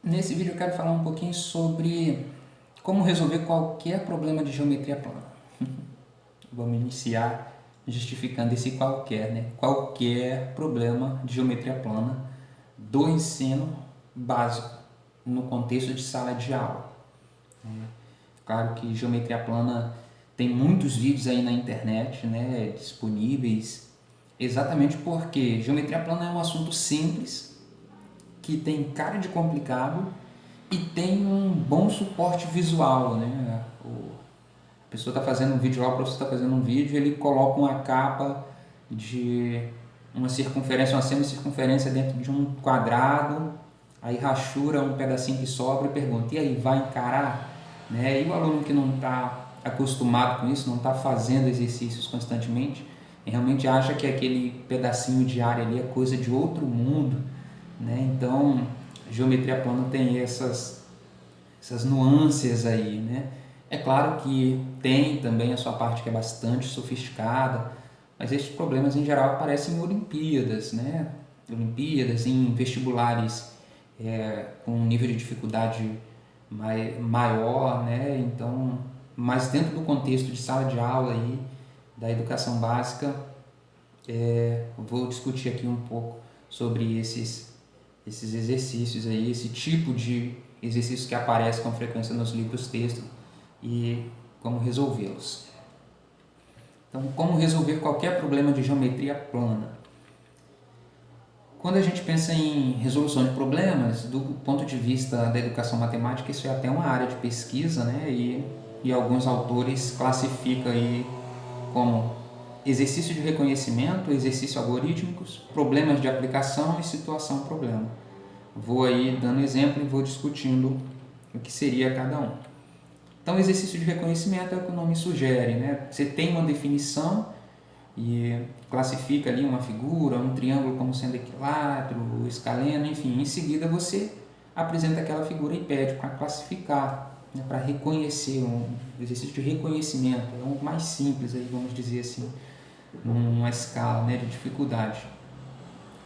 Nesse vídeo eu quero falar um pouquinho sobre como resolver qualquer problema de geometria plana. Vamos iniciar justificando esse qualquer, né? Qualquer problema de geometria plana do ensino básico, no contexto de sala de aula. Claro que geometria plana tem muitos vídeos aí na internet, né, disponíveis, exatamente porque geometria plana é um assunto simples, que tem cara de complicado e tem um bom suporte visual, né? A pessoa está fazendo um vídeo lá, o professor está fazendo um vídeo, ele coloca uma capa de uma circunferência, uma semicircunferência dentro de um quadrado, aí rachura um pedacinho que sobra e pergunta, e aí, vai encarar? Né? E o aluno que não está acostumado com isso, não está fazendo exercícios constantemente, realmente acha que aquele pedacinho de área ali é coisa de outro mundo, né? Então, geometria plana tem essas nuances aí, né? É claro que tem também a sua parte que é bastante sofisticada, mas esses problemas em geral aparecem em Olimpíadas, né? Olimpíadas, em vestibulares com um nível de dificuldade maior, né? Então, mas dentro do contexto de sala de aula aí, da educação básica, vou discutir aqui um pouco sobre esses exercícios aí, esse tipo de exercícios que aparecem com frequência nos livros texto e como resolvê-los. Então, como resolver qualquer problema de geometria plana? Quando a gente pensa em resolução de problemas, do ponto de vista da educação matemática, isso é até uma área de pesquisa, né? E alguns autores classificam aí como exercício de reconhecimento, exercício algorítmicos, problemas de aplicação e situação-problema. Vou aí dando exemplo e vou discutindo o que seria cada um. Então, exercício de reconhecimento é o que o nome sugere, né? Você tem uma definição e classifica ali uma figura, um triângulo como sendo equilátero, escaleno, enfim. Em seguida, você apresenta aquela figura e pede para classificar, né? Para reconhecer, um exercício de reconhecimento. É o mais simples, aí, vamos dizer assim, numa escala, né, de dificuldade.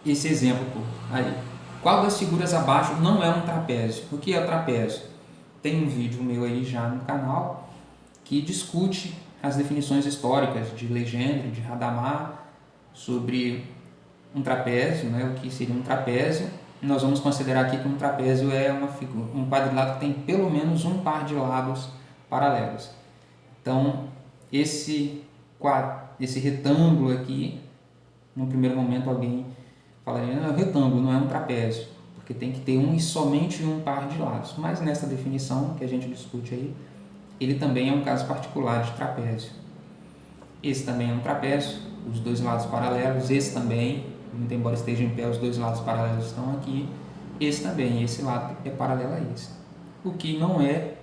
Esse exemplo aí. Qual das figuras abaixo não é um trapézio? O que é o trapézio? Tem um vídeo meu aí já no canal que discute as definições históricas de Legendre, de Hadamard, sobre um trapézio, né, o que seria um trapézio. Nós vamos considerar aqui que um trapézio é uma figura, um quadrilátero que tem pelo menos um par de lados paralelos. Então, esse retângulo aqui, no primeiro momento alguém falaria, não, é um retângulo, não é um trapézio, porque tem que ter um e somente um par de lados. Mas nessa definição que a gente discute aí, ele também é um caso particular de trapézio. Esse também é um trapézio, os dois lados paralelos, esse também, muito embora esteja em pé, os dois lados paralelos estão aqui, esse também, esse lado é paralelo a esse. O que não é,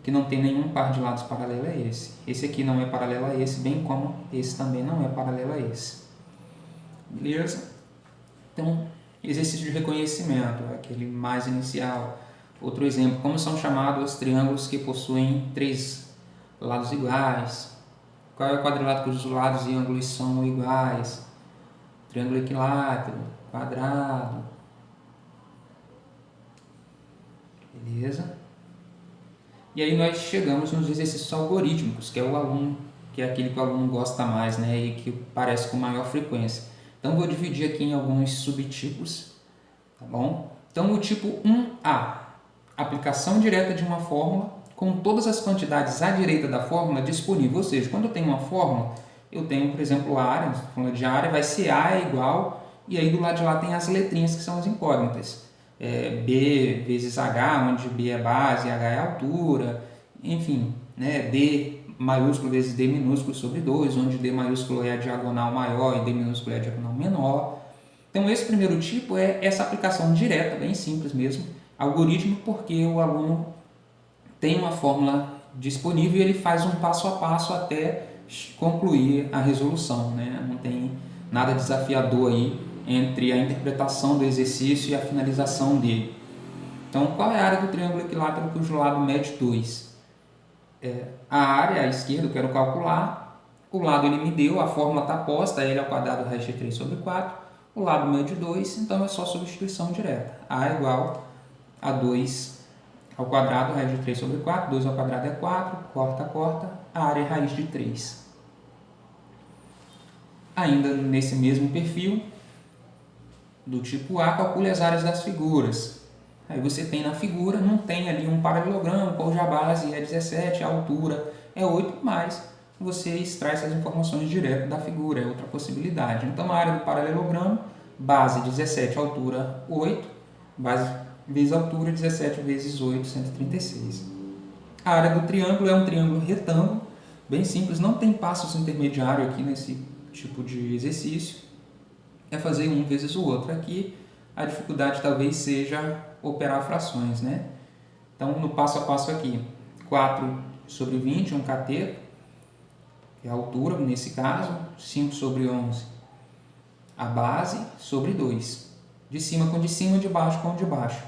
que não tem nenhum par de lados paralelo é esse. Esse aqui não é paralelo a esse, bem como esse também não é paralelo a esse. Beleza? Então, exercício de reconhecimento, aquele mais inicial. Outro exemplo, como são chamados os triângulos que possuem três lados iguais? Qual é o quadrilátero cujos lados e ângulos são iguais? Triângulo equilátero, quadrado. Beleza? E aí nós chegamos nos exercícios algorítmicos, que é o aluno, que é aquele que o aluno gosta mais, né, e que parece com maior frequência. Então vou dividir aqui em alguns subtipos, tá bom? Então o tipo 1A, aplicação direta de uma fórmula com todas as quantidades à direita da fórmula disponível. Ou seja, quando eu tenho uma fórmula, eu tenho, por exemplo, a área, a fórmula de área vai ser A é igual, e aí do lado de lá tem as letrinhas que são as incógnitas. B vezes H, onde B é base, H é altura, enfim, né? D maiúsculo vezes D minúsculo sobre 2, onde D maiúsculo é a diagonal maior e D minúsculo é a diagonal menor. Então, esse primeiro tipo é essa aplicação direta, bem simples mesmo, algoritmo, porque o aluno tem uma fórmula disponível e ele faz um passo a passo até concluir a resolução, né? Não tem nada desafiador aí entre a interpretação do exercício e a finalização dele. Então, qual é a área do triângulo equilátero cujo lado mede 2? A área à esquerda eu quero calcular, o lado ele me deu, a fórmula está posta, L ao quadrado raiz de 3 sobre 4, o lado mede 2, então é só substituição direta. A é igual a 2 ao quadrado, raiz de 3 sobre 4, 2 ao quadrado é 4, corta, corta, a área é raiz de 3. Ainda nesse mesmo perfil, do tipo A, calcule as áreas das figuras. Aí você tem na figura, não tem ali um paralelogramo, cuja base é 17, a altura é 8, mas você extrai essas informações direto da figura, é outra possibilidade. Então a área do paralelogramo, base 17, altura 8, base vezes altura 17 vezes 8, 136. A área do triângulo é um triângulo retângulo, bem simples, não tem passos intermediários aqui nesse tipo de exercício. É fazer um vezes o outro. Aqui a dificuldade talvez seja operar frações, né? Então, no passo a passo aqui, 4 sobre 20, um cateto, que é a altura nesse caso, 5 sobre 11, a base, sobre 2. De cima com de cima, de baixo com de baixo.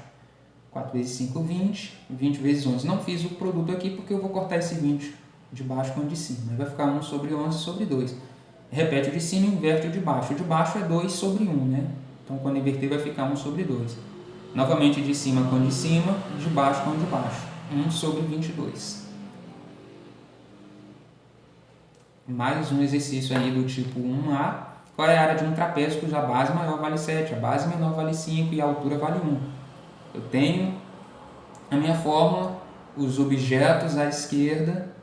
4 vezes 5, 20, 20 vezes 11. Não fiz o produto aqui porque eu vou cortar esse 20 de baixo com o de cima. Vai ficar 1 sobre 11 sobre 2. Repete o de cima e inverte o de baixo. O de baixo é 2 sobre 1, né? Então, quando inverter, vai ficar 1 sobre 2. Novamente, de cima com de cima, de baixo com de baixo. 1 sobre 22. Mais um exercício aí do tipo 1A. Qual é a área de um trapézio cuja base maior vale 7, a base menor vale 5 e a altura vale 1? Eu tenho a minha fórmula, os objetos à esquerda,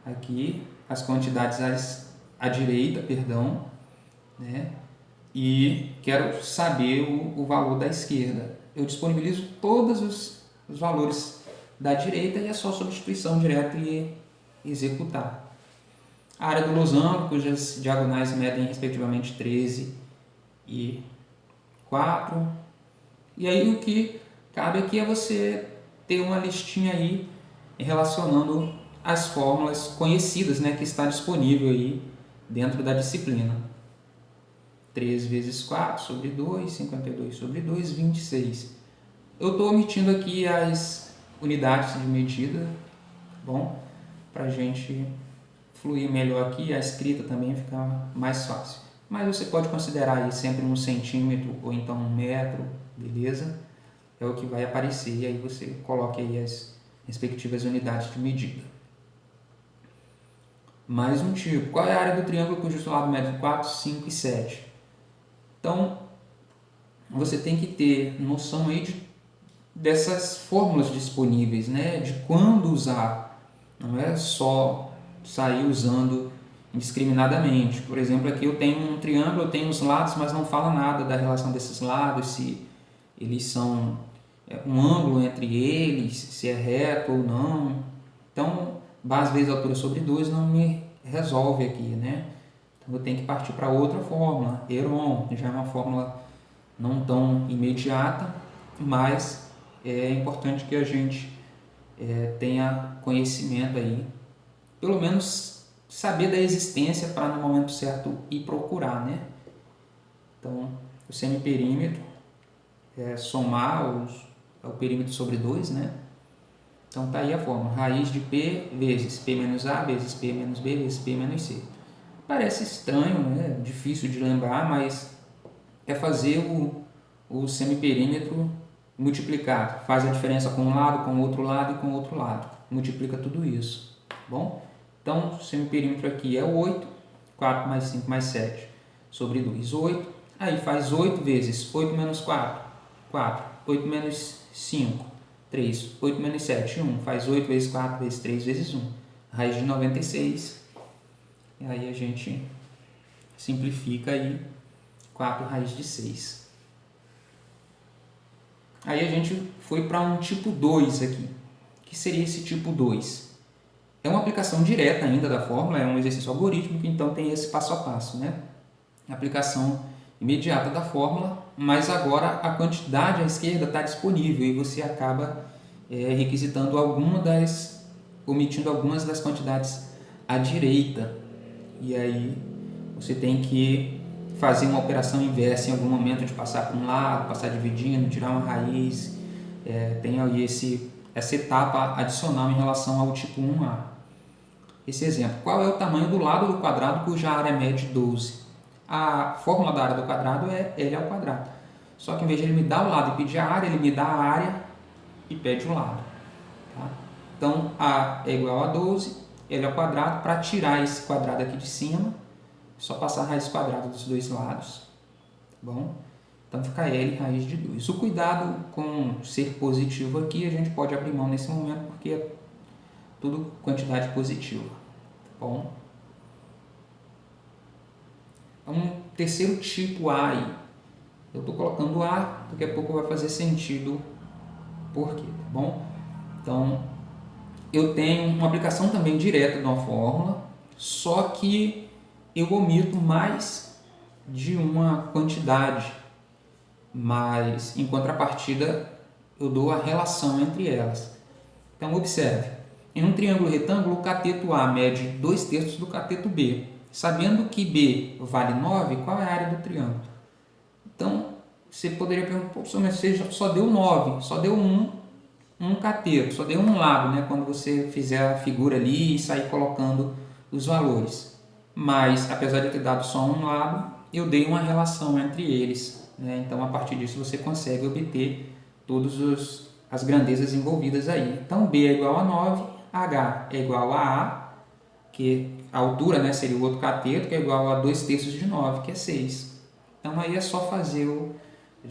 aqui, as quantidades à direita, perdão, né? E quero saber o valor da esquerda. Eu disponibilizo todos os valores da direita e é só substituição direta e executar. A área do losango, cujas diagonais medem respectivamente 13 e 4. E aí o que cabe aqui é você ter uma listinha aí relacionando as fórmulas conhecidas, né, que está disponível aí dentro da disciplina. 3 vezes 4 sobre 2, 52 sobre 2, 26. Eu estou omitindo aqui as unidades de medida, bom, para a gente fluir melhor aqui, a escrita também fica mais fácil. Mas você pode considerar aí sempre 1 centímetro ou então 1 metro, beleza? É o que vai aparecer e aí você coloca aí as respectivas unidades de medida. Mais um tipo. Qual é a área do triângulo cujo lado mede 4, 5 e 7? Então, você tem que ter noção aí dessas fórmulas disponíveis, né? De quando usar. Não é só sair usando indiscriminadamente. Por exemplo, aqui eu tenho um triângulo, eu tenho os lados, mas não fala nada da relação desses lados, se eles são um ângulo entre eles, se é reto ou não. Então, base vezes altura sobre 2 não me resolve aqui, né? Então, eu tenho que partir para outra fórmula, Heron, já é uma fórmula não tão imediata, mas é importante que a gente tenha conhecimento aí, pelo menos saber da existência para no momento certo ir procurar, né? Então, o semiperímetro é somar o perímetro sobre 2, né? Então, tá aí a fórmula, raiz de P vezes P menos A vezes P menos B vezes P menos C. Parece estranho, né? Difícil de lembrar, mas é fazer o semiperímetro multiplicar. Faz a diferença com um lado, com o outro lado e com o outro lado. Multiplica tudo isso, tá bom? Então, o semiperímetro aqui é 8, 4 mais 5 mais 7 sobre 2, 8. Aí faz 8 vezes 8 menos 4, 4. 8 menos 5, 3. 8 menos 7, 1. Faz 8 vezes 4 vezes 3 vezes 1. Raiz de 96. E aí a gente simplifica aí 4 raiz de 6. Aí a gente foi para um tipo 2 aqui. O que seria esse tipo 2? É uma aplicação direta ainda da fórmula, é um exercício algorítmico, então tem esse passo a passo, né? Aplicação imediata da fórmula, mas agora a quantidade à esquerda está disponível e você acaba requisitando omitindo algumas das quantidades à direita. E aí você tem que fazer uma operação inversa em algum momento de passar para um lado, passar dividindo, tirar uma raiz. Tem aí essa etapa adicional em relação ao tipo 1A. Esse exemplo, qual é o tamanho do lado do quadrado cuja área mede 12? A fórmula da área do quadrado é L ao quadrado. Só que em vez de ele me dar o lado e pedir a área, ele me dá a área e pede o lado. Tá? Então, A é igual a 12, L ao quadrado. Para tirar esse quadrado aqui de cima, é só passar a raiz quadrada dos dois lados. Tá bom? Então, fica L raiz de 2. O cuidado com ser positivo aqui, a gente pode abrir mão nesse momento, porque é tudo quantidade positiva. Tá bom? Um terceiro tipo A aí. Eu estou colocando A, daqui a pouco vai fazer sentido por quê, tá bom? Então, eu tenho uma aplicação também direta de uma fórmula, só que eu omito mais de uma quantidade, mas em contrapartida eu dou a relação entre elas. Então, observe, em um triângulo retângulo, o cateto A mede 2/3 do cateto B. Sabendo que B vale 9, qual é a área do triângulo? Então, você poderia perguntar, professor, mas você só deu 9, só deu um cateto, só deu um lado, né? Quando você fizer a figura ali e sair colocando os valores. Mas, apesar de eu ter dado só um lado, eu dei uma relação entre eles, né? Então, a partir disso, você consegue obter todas as grandezas envolvidas aí. Então, B é igual a 9, H é igual a A, que a altura, né, seria o outro cateto, que é igual a 2/3 de 9, que é 6. Então, aí é só fazer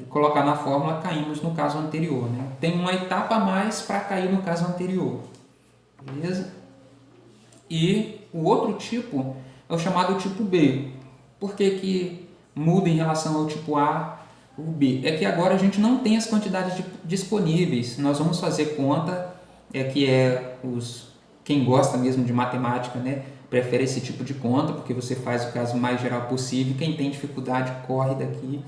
colocar na fórmula, caímos no caso anterior. Né? Tem uma etapa a mais para cair no caso anterior. Beleza? E o outro tipo é o chamado tipo B. Por que muda em relação ao tipo A, o B? É que agora a gente não tem as quantidades disponíveis. Nós vamos fazer conta, quem gosta mesmo de matemática, né, prefere esse tipo de conta, porque você faz o caso mais geral possível. Quem tem dificuldade corre daqui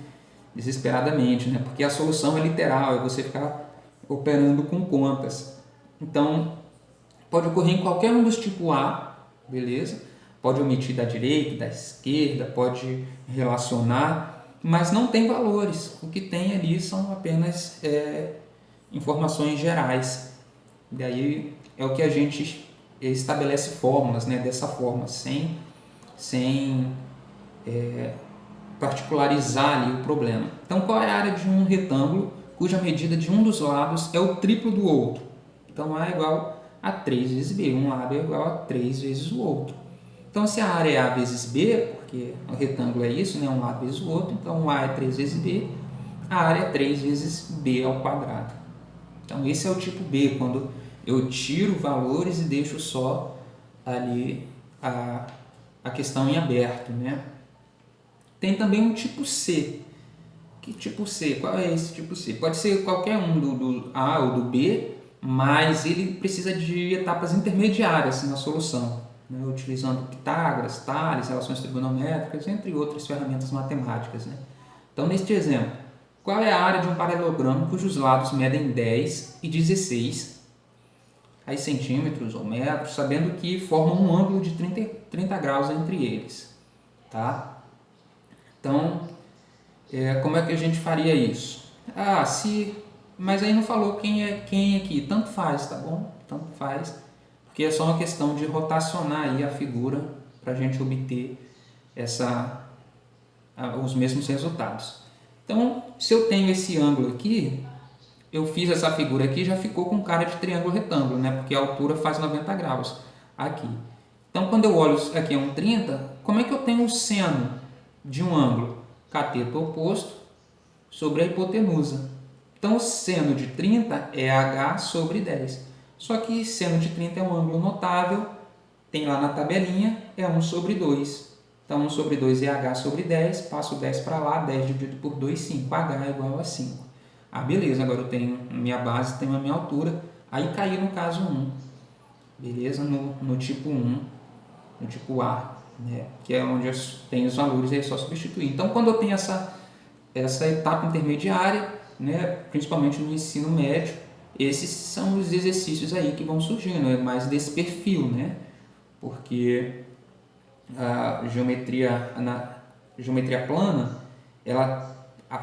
desesperadamente, né? Porque a solução é literal, é você ficar operando com contas. Então, pode ocorrer em qualquer um dos tipos A, beleza? Pode omitir da direita, da esquerda, pode relacionar, mas não tem valores. O que tem ali são apenas informações gerais. E aí é o que a gente estabelece fórmulas, né? Dessa forma, sem particularizar ali o problema. Então, qual é a área de um retângulo cuja medida de um dos lados é o triplo do outro? Então, A é igual a 3 vezes B. Um lado é igual a 3 vezes o outro. Então, se a área é A vezes B, porque o retângulo é isso, né? Um lado vezes o outro, então A é 3 vezes B, a área é 3 vezes B ao quadrado. Então, esse é o tipo B, quando eu tiro valores e deixo só ali a questão em aberto, né? Tem também um tipo C. Que tipo C? Qual é esse tipo C? Pode ser qualquer um do A ou do B, mas ele precisa de etapas intermediárias na solução, né? Utilizando Pitágoras, Tales, relações trigonométricas, entre outras ferramentas matemáticas, né? Então, neste exemplo, qual é a área de um paralelogramo cujos lados medem 10 e 16 aí centímetros ou metros, sabendo que formam um ângulo de 30 graus entre eles, tá? Então, como é que a gente faria isso? Mas aí não falou quem é quem aqui. Tanto faz, tá bom? Tanto faz, porque é só uma questão de rotacionar aí a figura para a gente obter os mesmos resultados. Então, se eu tenho esse ângulo aqui, eu fiz essa figura aqui, já ficou com cara de triângulo retângulo, né? Porque a altura faz 90 graus aqui. Então, quando eu olho aqui é um 30, como é que eu tenho o seno de um ângulo? Cateto oposto sobre a hipotenusa. Então, o seno de 30 é h sobre 10. Só que seno de 30 é um ângulo notável, tem lá na tabelinha, é 1 sobre 2. Então, 1 sobre 2 é h sobre 10, passo 10 para lá, 10 dividido por 2, 5. h é igual a 5. Beleza, agora eu tenho minha base, tenho a minha altura, aí caiu no caso 1. Beleza? No tipo 1, no tipo A, né? Que é onde eu tenho os valores, aí é só substituir. Então, quando eu tenho essa etapa intermediária, né, principalmente no ensino médio, esses são os exercícios aí que vão surgindo, é mais desse perfil, né? Porque a geometria plana, ela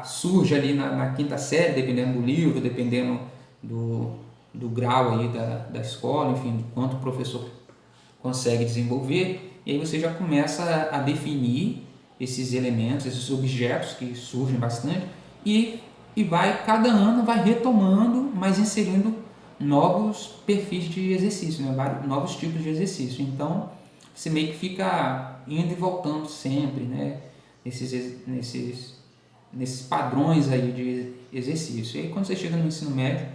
surge ali na quinta série, dependendo do livro, dependendo do grau aí da escola, enfim, do quanto o professor consegue desenvolver, e aí você já começa a definir esses elementos, esses objetos que surgem bastante, e e cada ano vai retomando, mas inserindo novos perfis de exercício, né? Novos tipos de exercício. Então, você meio que fica indo e voltando sempre, né? Nesses padrões aí de exercício. E aí, quando você chega no ensino médio,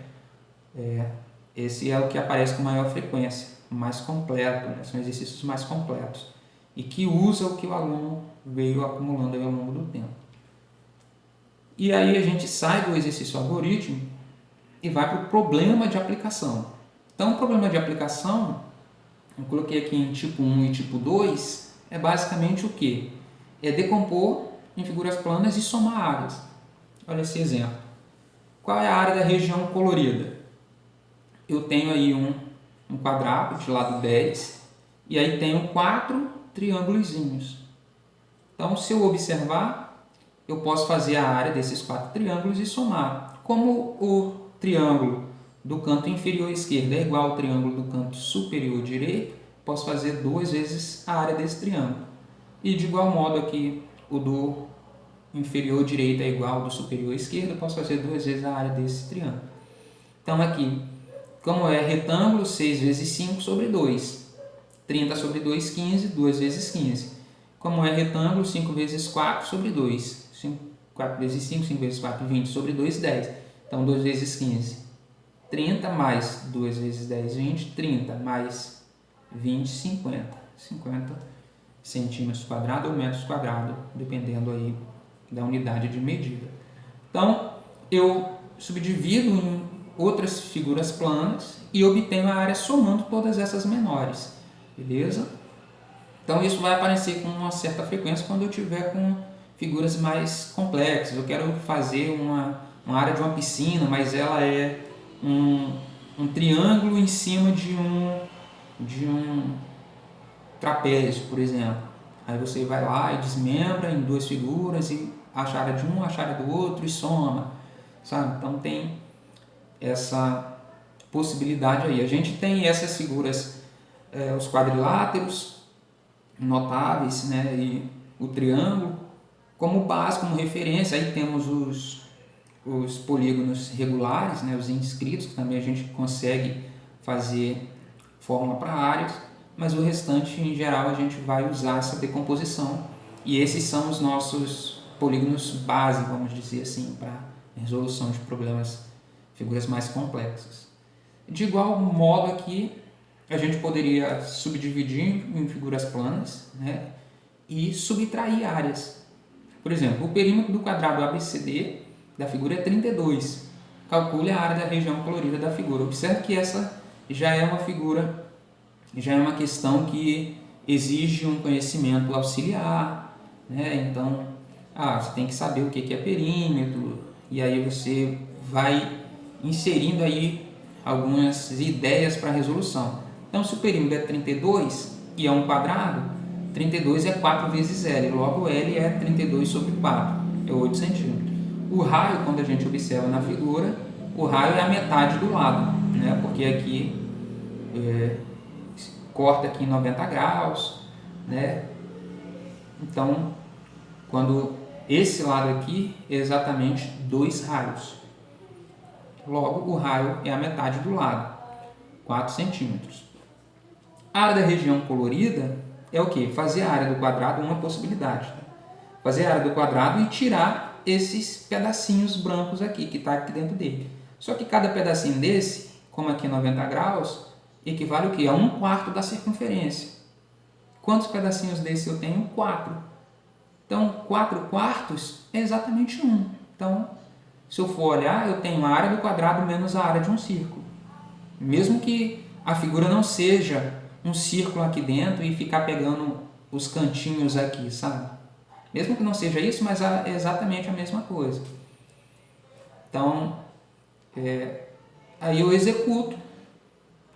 esse é o que aparece com maior frequência, mais completo, né? São exercícios mais completos e que usa o que o aluno veio acumulando aí ao longo do tempo. E aí a gente sai do exercício algoritmo e vai para o problema de aplicação. Então, o problema de aplicação, eu coloquei aqui em tipo 1 e tipo 2, é basicamente o que? É decompor em figuras planas e somar áreas. Olha esse exemplo. Qual é a área da região colorida? Eu tenho aí um quadrado de lado 10 e aí tenho 4 triângulozinhos. Então, se eu observar, eu posso fazer a área desses 4 triângulos e somar. Como o triângulo do canto inferior esquerdo é igual ao triângulo do canto superior direito, posso fazer 2 vezes a área desse triângulo. E de igual modo aqui, o do inferior direito é igual ao do superior esquerdo, eu posso fazer 2 vezes a área desse triângulo. Então aqui, como é retângulo, 6 vezes 5 sobre 2. 30 sobre 2, 15, 2 vezes 15. Como é retângulo, 5 vezes 4 sobre 2. 4 vezes 5, 5 vezes 4, 20 sobre 2, 10. Então, 2 vezes 15, 30, mais 2 vezes 10, 20. 30 mais 20, 50. 50 centímetros quadrados ou metros quadrados, dependendo aí da unidade de medida. Então, eu subdivido em outras figuras planas e obtenho a área somando todas essas menores. Beleza? Então, isso vai aparecer com uma certa frequência quando eu tiver com figuras mais complexas. Eu quero fazer uma área de uma piscina, mas ela é um triângulo em cima de um trapézio, por exemplo. Aí você vai lá e desmembra em 2 figuras e acha a área de um, acha a área do outro e soma, sabe? Então tem essa possibilidade aí. A gente tem essas figuras, os quadriláteros notáveis, né? E o triângulo como base, como referência. Aí temos os polígonos regulares, né? Os inscritos, que também a gente consegue fazer fórmula para áreas, mas o restante, em geral, a gente vai usar essa decomposição. E esses são os nossos polígonos base, vamos dizer assim, para resolução de problemas, figuras mais complexas. De igual modo aqui, a gente poderia subdividir em figuras planas, né, e subtrair áreas. Por exemplo, o perímetro do quadrado ABCD da figura é 32. Calcule a área da região colorida da figura. Observe que essa já é uma figura, já é uma questão que exige um conhecimento auxiliar, né? Então, você tem que saber o que é perímetro, e aí você vai inserindo aí algumas ideias para a resolução. Então, se o perímetro é 32 e é um quadrado, 32 é 4 vezes L, logo L é 32 sobre 4, é 8 centímetros. O raio, quando a gente observa na figura, o raio é a metade do lado, né? Porque aqui corta aqui em 90 graus, né? Então, quando esse lado aqui é exatamente 2 raios. Logo, o raio é a metade do lado, 4 centímetros. A área da região colorida é o que? Fazer a área do quadrado uma possibilidade. Tá? Fazer a área do quadrado e tirar esses pedacinhos brancos aqui, que está aqui dentro dele. Só que cada pedacinho desse, como aqui é 90 graus, equivale o quê? A 1/4 da circunferência. Quantos pedacinhos desse eu tenho? 4. Então, 4/4 é exatamente 1. Então, se eu for olhar, eu tenho a área do quadrado menos a área de um círculo. Mesmo que a figura não seja um círculo aqui dentro e ficar pegando os cantinhos aqui, sabe? Mesmo que não seja isso, mas é exatamente a mesma coisa. Então, aí eu executo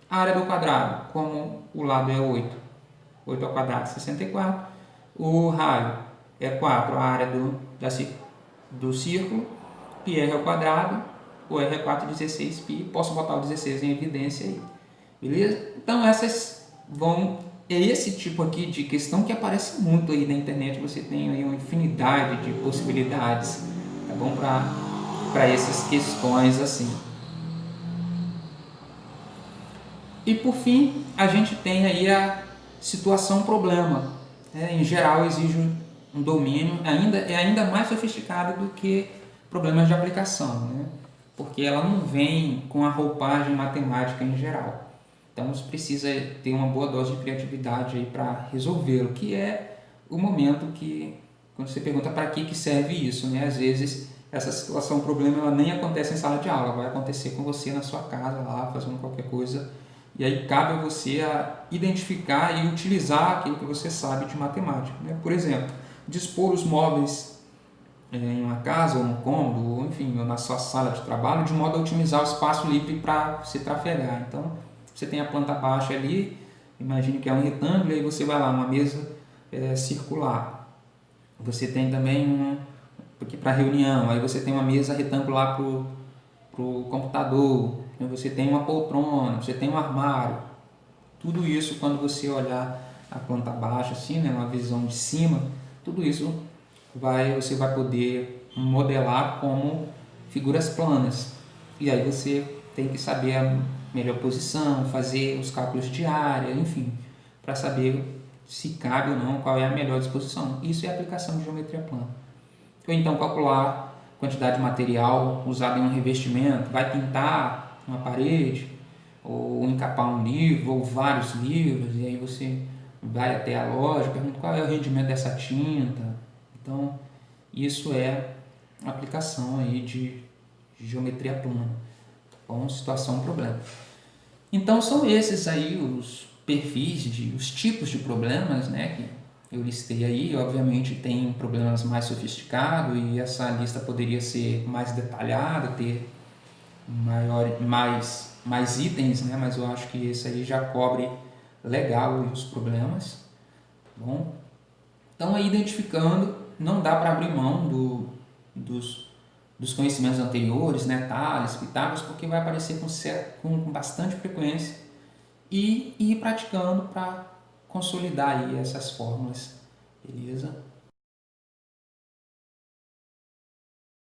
a área do quadrado, como o lado é 8. 8 ao quadrado, 64. O raio é 4, a área do círculo. Πr ao quadrado, o R é 4, 16 π. Posso botar o 16 em evidência aí. Beleza? Então, essas vão... É esse tipo aqui de questão que aparece muito aí na internet. Você tem aí uma infinidade de possibilidades, tá bom? Para para essas questões assim. E por fim, a gente tem aí a situação problema. Em geral, exige um domínio ainda mais sofisticado do que problemas de aplicação, né? Porque ela não vem com a roupagem matemática em geral. Então você precisa ter uma boa dose de criatividade para resolver, o que é o momento que, quando você pergunta para que serve isso, né? Às vezes essa situação problema ela nem acontece em sala de aula, vai acontecer com você na sua casa lá, fazendo qualquer coisa. E aí cabe a você a identificar e utilizar aquilo que você sabe de matemática, né? Por exemplo, dispor os móveis em uma casa ou no cômodo, ou enfim, ou na sua sala de trabalho, de modo a otimizar o espaço livre para se trafegar. Então, você tem a planta baixa ali, imagine que é um retângulo, e aí você vai lá, uma mesa circular. Você tem também porque para reunião, aí você tem uma mesa retangular para o computador, você tem uma poltrona, você tem um armário. Tudo isso, quando você olhar a planta baixa, assim, né, uma visão de cima, tudo isso você vai poder modelar como figuras planas. E aí você tem que saber a melhor posição, fazer os cálculos de área, enfim, para saber se cabe ou não, qual é a melhor disposição. Isso é a aplicação de geometria plana. Ou então calcular a quantidade de material usado em um revestimento, vai pintar uma parede, ou encapar um livro, ou vários livros, e aí você vai até a loja, pergunta qual é o rendimento dessa tinta. Então, isso é a aplicação aí de geometria plana, com situação problema. Então, são esses aí os perfis, os tipos de problemas, né, que eu listei aí. Obviamente tem problemas mais sofisticados e essa lista poderia ser mais detalhada, ter mais itens, né? Mas eu acho que esse aí já cobre legal os problemas. Tá bom? Então, aí identificando, não dá para abrir mão dos conhecimentos anteriores, né? Tales, Pitágoras, porque vai aparecer com bastante frequência e ir praticando para consolidar aí essas fórmulas, beleza?